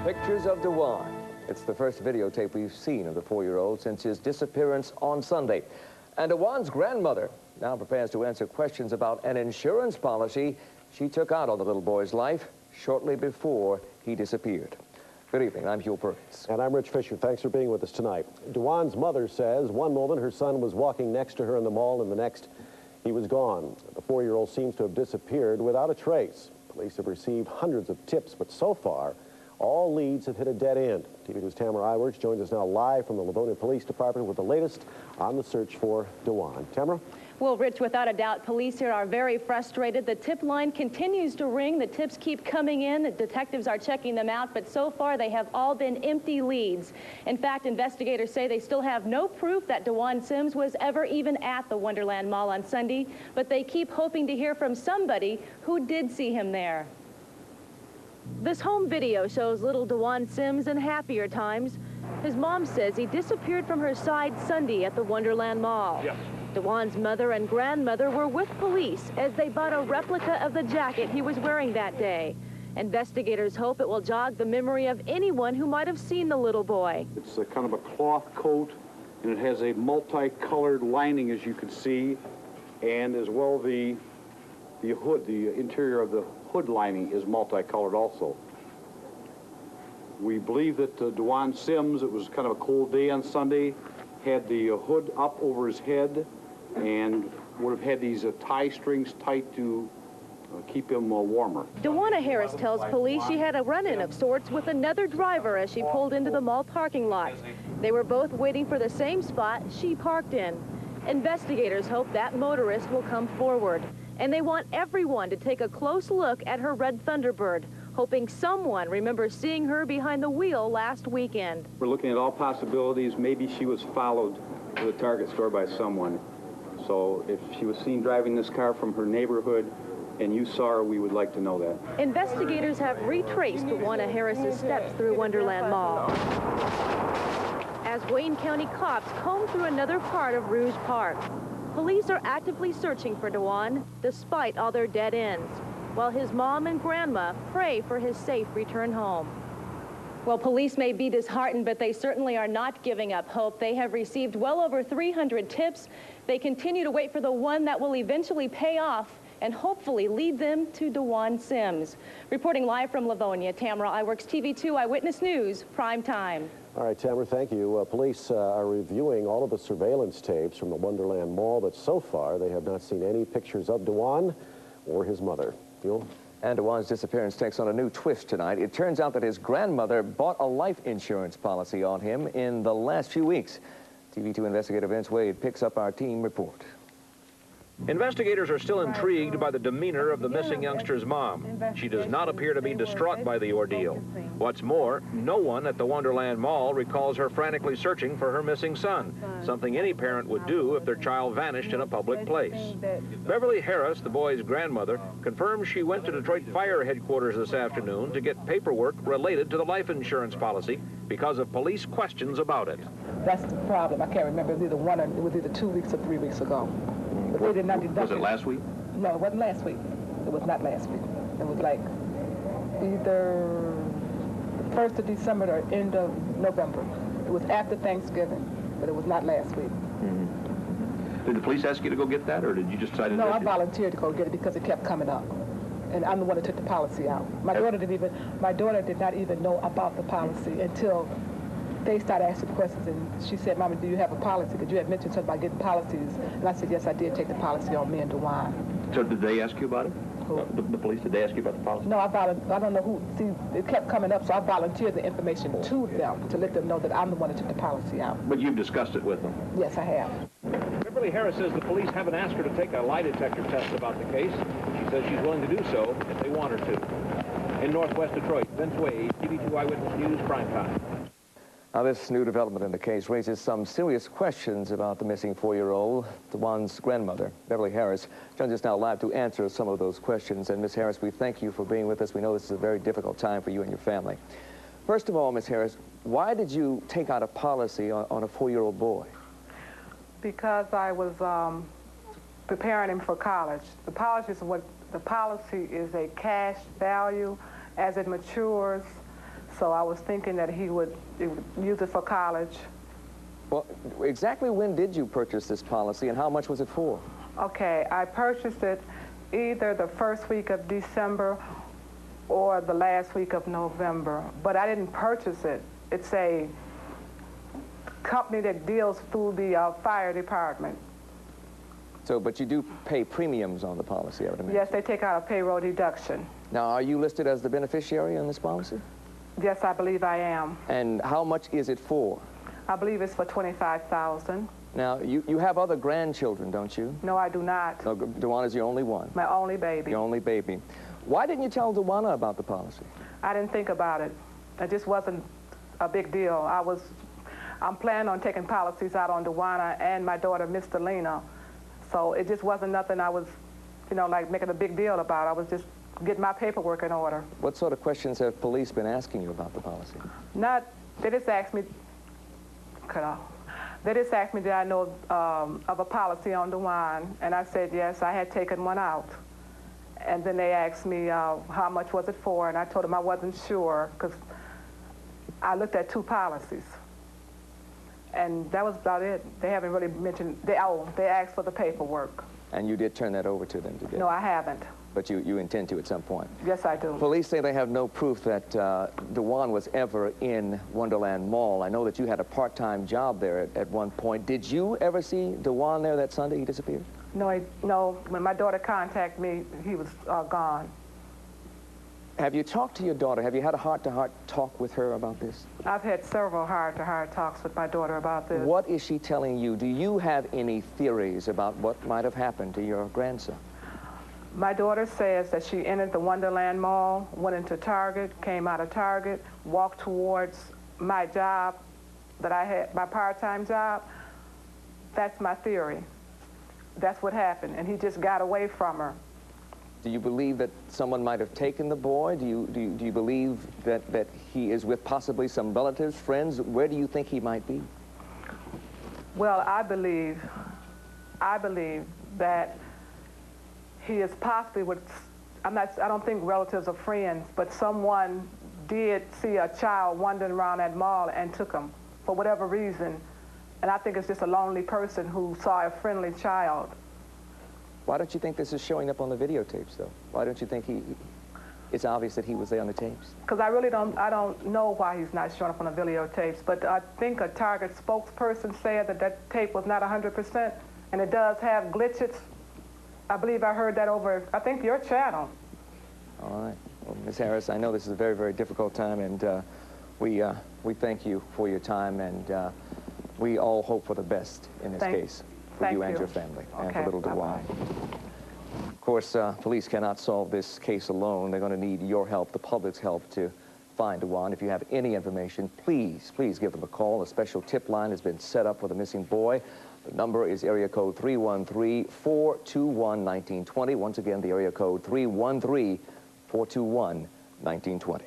Pictures of Dewan. It's the first videotape we've seen of the 4-year-old since his disappearance on Sunday. And Dewan's grandmother now prepares to answer questions about an insurance policy she took out on the little boy's life shortly before he disappeared. Good evening, I'm Hugh Perkins. And I'm Rich Fisher. Thanks for being with us tonight. Dewan's mother says one moment her son was walking next to her in the mall and the next he was gone. The 4-year-old seems to have disappeared without a trace. Police have received hundreds of tips, but so far, all leads have hit a dead end. TV 2's Tamara Iwerks joins us now live from the Livonia Police Department with the latest on the search for Dewan. Tamara? Well, Rich, without a doubt, police here are very frustrated. The tip line continues to ring. The tips keep coming in. The detectives are checking them out, but so far they have all been empty leads. In fact, investigators say they still have no proof that Dewan Sims was ever even at the Wonderland Mall on Sunday, but they keep hoping to hear from somebody who did see him there. This home video shows little Dewan Sims in happier times. His mom says he disappeared from her side Sunday at the Wonderland Mall. Yes. Dewan's mother and grandmother were with police as they bought a replica of the jacket he was wearing that day. Investigators hope it will jog the memory of anyone who might have seen the little boy. It's a kind of a cloth coat, and it has a multicolored lining, as you can see, and as well the hood, the interior of the hood lining is multicolored also. We believe that Dewan Sims, it was kind of a cold day on Sunday, had the hood up over his head and would have had these tie strings tight to keep him warmer. Dewana Harris tells police she had a run-in of sorts with another driver as she pulled into the mall parking lot. They were both waiting for the same spot she parked in. Investigators hope that motorist will come forward, and they want everyone to take a close look at her red Thunderbird, hoping someone remembers seeing her behind the wheel last weekend. We're looking at all possibilities. Maybe she was followed to the Target store by someone. So if she was seen driving this car from her neighborhood and you saw her, we would like to know that. Investigators have retraced Dewana Harris's steps through Wonderland Mall as Wayne County cops comb through another part of Rouge Park. Police are actively searching for Dewan despite all their dead ends, while his mom and grandma pray for his safe return home. Well, police may be disheartened, but they certainly are not giving up hope. They have received well over 300 tips. They continue to wait for the one that will eventually pay off and hopefully lead them to Dewan Sims. Reporting live from Livonia, Tamara Iwerks, TV 2 Eyewitness News, prime time. All right, Tamara, thank you. Police are reviewing all of the surveillance tapes from the Wonderland Mall, but so far they have not seen any pictures of Dewan or his mother. Fuel? And Dewan's disappearance takes on a new twist tonight. It turns out that his grandmother bought a life insurance policy on him in the last few weeks. TV 2 investigator Vince Wade picks up our team report. Investigators are still intrigued by the demeanor of the missing youngster's mom. She does not appear to be distraught by the ordeal. What's more, no one at the Wonderland Mall recalls her frantically searching for her missing son, something any parent would do if their child vanished in a public place. Beverly Harris, the boy's grandmother, confirms she went to Detroit Fire Headquarters this afternoon to get paperwork related to the life insurance policy because of police questions about it. That's the problem. I can't remember. It was either 2 weeks or 3 weeks ago. But they did not deduct Was it last week? No, it wasn't last week. It was not last week. It was like either the 1st of December or end of November. It was after Thanksgiving, but it was not last week. Mm-hmm. Did the police ask you to go get that, or did you just decide to? No, I volunteered to go get it because it kept coming up. And I'm the one that took the policy out. My daughter did not even know about the policy until they started asking questions, and she said, "Mama, do you have a policy? Because you had mentioned something about getting policies." And I said, "Yes, I did take the policy on me and Dewan." So did they ask you about it? Who? The police, did they ask you about the policy? No, I don't know who. See, it kept coming up, so I volunteered the information to them to let them know that I'm the one that took the policy out. But you've discussed it with them? Yes, I have. Beverly Harris says the police haven't asked her to take a lie detector test about the case. She says she's willing to do so if they want her to. In Northwest Detroit, Vince Wade, TV 2 Eyewitness News, prime time. Now, this new development in the case raises some serious questions about the missing 4-year-old. Dewan's grandmother, Beverly Harris, joins us now live to answer some of those questions. And Ms. Harris, we thank you for being with us. We know this is a very difficult time for you and your family. First of all, Ms. Harris, why did you take out a policy on a 4-year-old boy? Because I was preparing him for college. The policy is a cash value as it matures. So I was thinking that he would use it for college. Well, exactly when did you purchase this policy and how much was it for? Okay, I purchased it either the first week of December or the last week of November, but I didn't purchase it. It's a company that deals through the fire department. So, but you do pay premiums on the policy, I would imagine. Yes, they take out a payroll deduction. Now, are you listed as the beneficiary on this policy? Yes, I believe I am. And how much is it for? I believe it's for $25,000. Now, you have other grandchildren, don't you? No, I do not. No, Dewana is your only one. My only baby. Your only baby. Why didn't you tell Dewana about the policy? I didn't think about it. It just wasn't a big deal. I'm planning on taking policies out on Dewana and my daughter, Miss Delina. So it just wasn't nothing I was, like making a big deal about. I was just getting my paperwork in order. What sort of questions have police been asking you about the policy? They just asked me, they just asked me did I know of a policy on Dewan, and I said yes, I had taken one out. And then they asked me how much was it for, and I told them I wasn't sure because I looked at 2 policies. And that was about it. They haven't really mentioned, they asked for the paperwork. And you did turn that over to them today? No, I haven't. But you intend to at some point? Yes, I do. Police say they have no proof that Dewan was ever in Wonderland Mall. I know that you had a part-time job there at one point. Did you ever see Dewan there that Sunday he disappeared? No, when my daughter contacted me, he was gone. Have you talked to your daughter? Have you had a heart-to-heart talk with her about this? I've had several heart-to-heart talks with my daughter about this. What is she telling you? Do you have any theories about what might have happened to your grandson? My daughter says that she entered the Wonderland Mall, went into Target, came out of Target, walked towards my job that I had, my part-time job. That's my theory. That's what happened, and he just got away from her. Do you believe that someone might have taken the boy? Do you believe that he is with possibly some relatives, friends? Where do you think he might be? Well, I believe that he is possibly with, I don't think relatives or friends, but someone did see a child wandering around that mall and took him for whatever reason. And I think it's just a lonely person who saw a friendly child. Why don't you think this is showing up on the videotapes, though? Why don't you think it's obvious that he was there on the tapes? Because I don't know why he's not showing up on the videotapes, but I think a Target spokesperson said that tape was not 100%, and it does have glitches. I believe I heard that over, I think, your channel. All right. Well, Ms. Harris, I know this is a very, very difficult time, and we thank you for your time, and we all hope for the best in this case for you and your family and for little Dewan. Of course, police cannot solve this case alone. They're going to need your help, the public's help, to find Dewan. If you have any information, please give them a call. A special tip line has been set up for the missing boy. The number is area code 313-421-1920. Once again, the area code 313-421-1920.